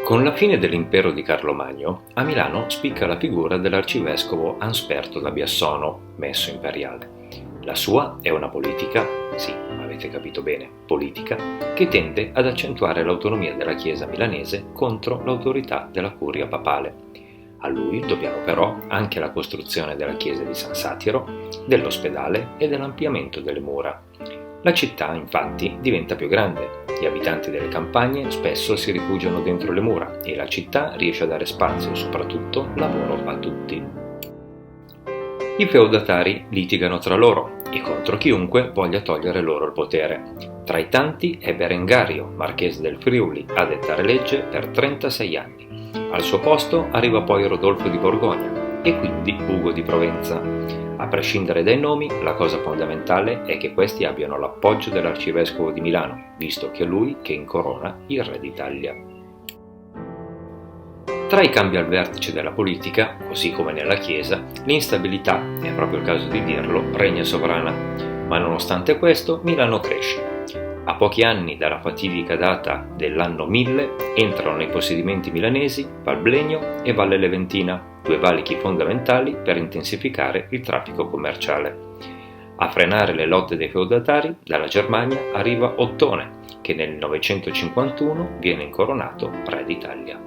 Con la fine dell'impero di Carlo Magno, a Milano spicca la figura dell'arcivescovo Ansperto da Biassono, messo imperiale. La sua è una politica, sì, avete capito bene, politica, che tende ad accentuare l'autonomia della Chiesa milanese contro l'autorità della curia papale. A lui dobbiamo però anche la costruzione della chiesa di San Satiro, dell'ospedale e dell'ampliamento delle mura. La città, infatti, diventa più grande. Gli abitanti delle campagne spesso si rifugiano dentro le mura e la città riesce a dare spazio e soprattutto lavoro a tutti. I feudatari litigano tra loro e contro chiunque voglia togliere loro il potere. Tra i tanti è Berengario, marchese del Friuli, a dettare legge per 36 anni. Al suo posto arriva poi Rodolfo di Borgogna e quindi Ugo di Provenza. A prescindere dai nomi, la cosa fondamentale è che questi abbiano l'appoggio dell'arcivescovo di Milano, visto che è lui che incorona il re d'Italia. Tra i cambi al vertice della politica, così come nella Chiesa, l'instabilità, è proprio il caso di dirlo, regna sovrana. Ma nonostante questo, Milano cresce. A pochi anni dalla fatidica data dell'anno 1000 entrano nei possedimenti milanesi Val Blegno e Valle Leventina, due valichi fondamentali per intensificare il traffico commerciale. A frenare le lotte dei feudatari, dalla Germania arriva Ottone, che nel 951 viene incoronato re d'Italia.